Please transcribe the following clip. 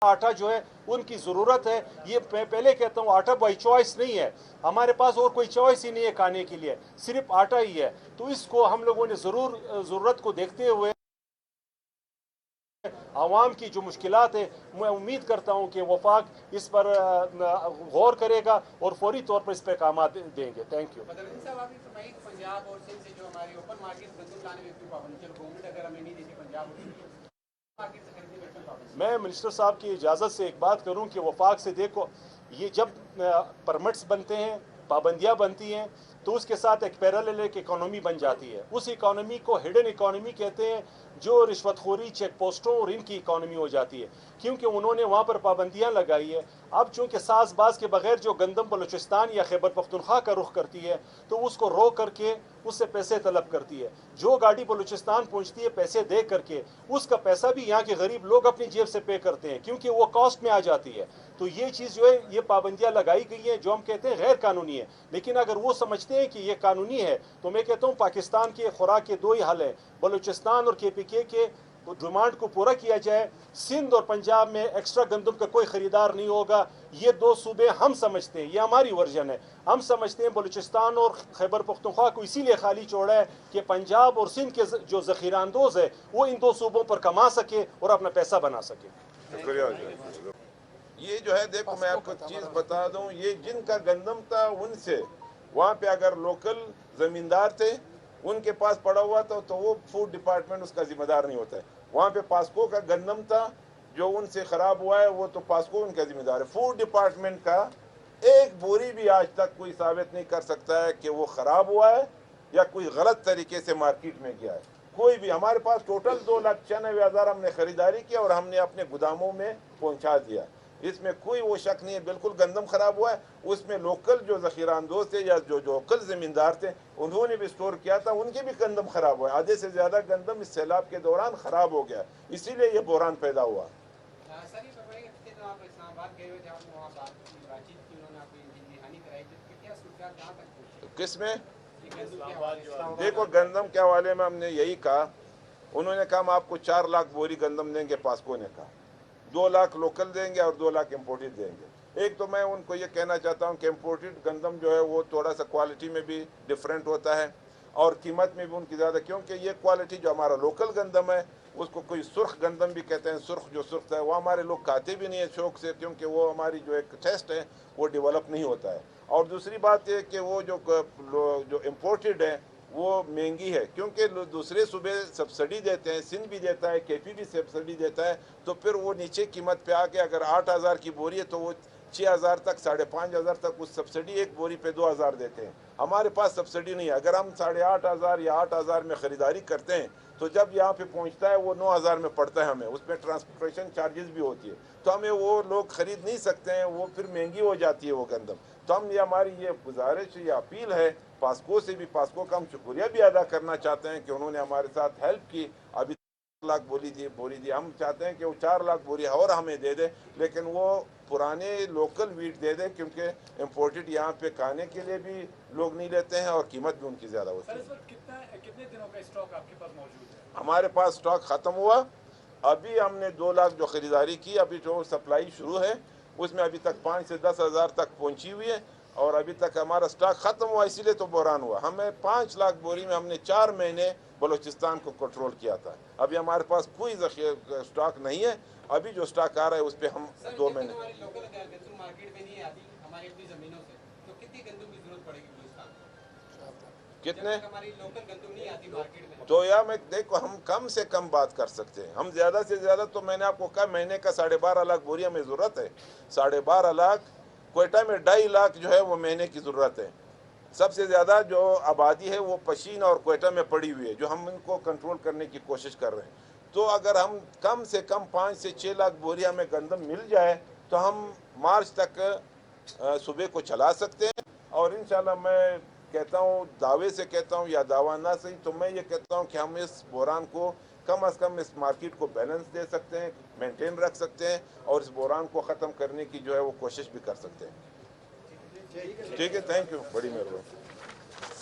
آٹا جو ہے ان کی ضرورت ہے. یہ میں پہلے کہتا ہوں آٹا بائی چوائس نہیں ہے, ہمارے پاس اور کوئی چوائس ہی نہیں ہے کھانے کے لیے, صرف آٹا ہی ہے. تو اس کو ہم لوگوں نے ضرورت کو دیکھتے ہوئے عوام کی جو مشکلات ہیں, میں امید کرتا ہوں کہ وفاق اس پر غور کرے گا اور فوری طور پر اس پہ اقدامات دیں گے. Thank you. پنجاب اور سندھ سے جو ہماری اوپن مارکیٹ گندم لانے میں کیوں پابندی, چلو گورنمنٹ اگر ہمیں نہیں دیتی پنجاب اور مارکیٹ سے خریدنے میں کیوں پابندی؟ میں منسٹر صاحب کی اجازت سے ایک بات کروں کہ وفاق سے دیکھو, یہ جب پرمٹس بنتے ہیں, پابندیاں بنتی ہیں, تو اس کے ساتھ ایک پیرالل ایک اکانومی بن جاتی ہے. اس اکانومی کو ہڈن اکانومی کہتے ہیں, جو رشوت خوری, چیک پوسٹوں اور ان کی اکانومی ہو جاتی ہے, کیونکہ انہوں نے وہاں پر پابندیاں لگائی ہے. اب چونکہ ساز باز کے بغیر جو گندم بلوچستان یا خیبر پختونخوا کا رخ کرتی ہے, تو اس کو روک کر کے اس سے پیسے طلب کرتی ہے. جو گاڑی بلوچستان پہنچتی ہے پیسے دے کر کے, اس کا پیسہ بھی یہاں کے غریب لوگ اپنی جیب سے پے کرتے ہیں, کیونکہ وہ کاسٹ میں آ جاتی ہے. تو یہ چیز جو ہے, یہ پابندیاں لگائی گئی ہیں جو ہم کہتے ہیں غیر قانونی ہے. لیکن اگر وہ سمجھتے ہیں کہ یہ قانونی ہے, تو میں کہتا ہوں پاکستان کے خوراک کے دو ہی حل ہیں, بلوچستان اور کے پی کے ڈیمانڈ کو پورا کیا جائے. سندھ اور پنجاب میں ایکسٹرا گندم کا کوئی خریدار نہیں ہوگا. یہ دو صوبے ہم سمجھتے ہیں, یہ ہماری ورژن ہے, ہم سمجھتے ہیں بلوچستان اور خیبر پختونخوا کو اسی لیے خالی چھوڑا ہے کہ پنجاب اور سندھ کے جو ذخیرہ اندوز ہے وہ ان دو صوبوں پر کما سکے اور اپنا پیسہ بنا سکے. شکریہ. یہ جو ہے دیکھو میں آپ کو چیز بتا دوں, یہ جن کا گندم تھا ان سے وہاں پہ اگر لوکل زمیندار تھے ان کے پاس پڑا ہوا تھا تو وہ فوڈ ڈپارٹمنٹ اس کا ذمہ دار نہیں ہوتا ہے. وہاں پہ پاسکو کا گندم تھا جو ان سے خراب ہوا ہے, وہ تو پاسکو ان کا ذمہ دار ہے. فوڈ ڈپارٹمنٹ کا ایک بوری بھی آج تک کوئی ثابت نہیں کر سکتا ہے کہ وہ خراب ہوا ہے یا کوئی غلط طریقے سے مارکیٹ میں گیا ہے. کوئی بھی, ہمارے پاس ٹوٹل 2,96,000 ہم نے خریداری کی اور ہم نے اپنے گوداموں میں پہنچا دیا. اس میں کوئی وہ شک نہیں ہے, بالکل گندم خراب ہوا ہے. اس میں لوکل جو ذخیرہ اندوز تھے یا جو لوکل زمیندار تھے انہوں نے بھی سٹور کیا تھا, ان کے بھی گندم خراب ہوا ہے. آدھے سے زیادہ گندم اس سیلاب کے دوران خراب ہو گیا, اسی لیے یہ بحران پیدا ہوا. سر یہ بتائیے کہ پچھلے دن آپ اسلام آباد گئے ہوئے تھے, آپ نے وہاں بات چیت کی, انہوں نے آپ کی دہانی کرائی تھی, کیا صورتحال کہاں تک پہنچی؟ کس میں؟ دیکھو دیکھو گندم کے حوالے میں ہم نے یہی کہا, انہوں نے کہا ہم آپ کو 4 لاکھ بوری گندم دیں گے, پاسکو نے کہا 2 لاکھ لوکل دیں گے اور 2 لاکھ امپورٹڈ دیں گے. ایک تو میں ان کو یہ کہنا چاہتا ہوں کہ امپورٹڈ گندم جو ہے وہ تھوڑا سا کوالٹی میں بھی ڈفرینٹ ہوتا ہے اور قیمت میں بھی ان کی زیادہ, کیونکہ یہ کوالٹی جو ہمارا لوکل گندم ہے اس کو کوئی سرخ گندم بھی کہتے ہیں, سرخ جو سرخ ہے وہ ہمارے لوگ کھاتے بھی نہیں ہیں شوق سے, کیونکہ وہ ہماری جو ایک ٹیسٹ ہے وہ ڈیولپ نہیں ہوتا ہے. اور دوسری بات یہ کہ وہ جو امپورٹڈ ہے وہ مہنگی ہے, کیونکہ دوسرے صوبے سبسڈی دیتے ہیں, سندھ بھی دیتا ہے, کے پی بھی سبسڈی دیتا ہے, تو پھر وہ نیچے قیمت پہ آ کے اگر 8,000 کی بوری ہے تو وہ 6,000 تک 5,500 تک اس سبسڈی, ایک بوری پہ 2,000 دیتے ہیں. ہمارے پاس سبسڈی نہیں ہے. اگر ہم 8,500 یا 8,000 میں خریداری کرتے ہیں تو جب یہاں پہ پہنچتا ہے وہ 9,000 میں پڑتا ہے ہمیں, اس میں ٹرانسپورٹیشن چارجز بھی ہوتی ہے, تو ہمیں وہ لوگ خرید نہیں سکتے ہیں, وہ پھر مہنگی ہو جاتی ہے وہ گندم. تو ہم یہ ہماری یہ گزارش یا اپیل ہے پاسکو سے بھی, پاسکو کا ہم شکریہ بھی ادا کرنا چاہتے ہیں کہ انہوں نے ہمارے ساتھ ہیلپ کی. ابھی 4 لاکھ بوری دی, ہم چاہتے ہیں کہ وہ 4 لاکھ بوری اور ہمیں دے دے, لیکن وہ پرانے لوکل ویٹ دے دے, کیونکہ امپورٹڈ یہاں پہ کھانے کے لیے بھی لوگ نہیں لیتے ہیں اور قیمت بھی ان کی زیادہ ہوتی ہے. سر اس وقت کتنے دنوں کا اسٹاک آپ کے پاس موجود ہے؟ ہمارے پاس اسٹاک ختم ہوا, ابھی ہم نے 2 لاکھ جو خریداری کی, ابھی جو سپلائی شروع ہے اس میں ابھی تک 5 سے 10,000 تک پہنچی ہوئی ہے, اور ابھی تک ہمارا اسٹاک ختم ہوا, اسی لیے تو بحران ہوا. ہمیں 5 لاکھ بوری میں ہم نے 4 مہینے بلوچستان کو کنٹرول کیا تھا. ابھی ہمارے پاس کوئی اسٹاک نہیں ہے, ابھی جو اسٹاک آ رہا ہے اس پہ ہم 2 مہینے. ہماری لوکل گندم مارکیٹ میں نہیں آتی ہماری اپنی زمینوں سے, تو کتنی گندم کی ضرورت پڑے گی بلوچستان کو؟ کتنے؟ ہماری لوکل گندم نہیں آتی مارکیٹ میں تو یا میں دیکھو ہم کم سے کم بات کر سکتے ہیں, ہم زیادہ سے زیادہ تو میں نے آپ کو کہا مہینے کا 12.5 لاکھ بوری ہمیں ضرورت ہے. 12.5 لاکھ, کوئٹہ میں 2.5 لاکھ جو ہے وہ مہینے کی ضرورت ہے. سب سے زیادہ جو آبادی ہے وہ پشین اور کوئٹہ میں پڑی ہوئی ہے, جو ہم ان کو کنٹرول کرنے کی کوشش کر رہے ہیں. تو اگر ہم کم سے کم 5 سے 6 لاکھ بوری ہمیں گندم مل جائے تو ہم مارچ تک صوبے کو چلا سکتے ہیں. اور انشاءاللہ میں کہتا ہوں, دعوے سے کہتا ہوں یا دعویٰ نہ صحیح, تو میں یہ کہتا ہوں کہ ہم اس بحران کو کم از کم اس مارکیٹ کو بیلنس دے سکتے ہیں, مینٹین رکھ سکتے ہیں, اور اس بحران کو ختم کرنے کی جو ہے وہ کوشش بھی کر سکتے ہیں. ٹھیک ہے, تھینک یو, بڑی مہربانی.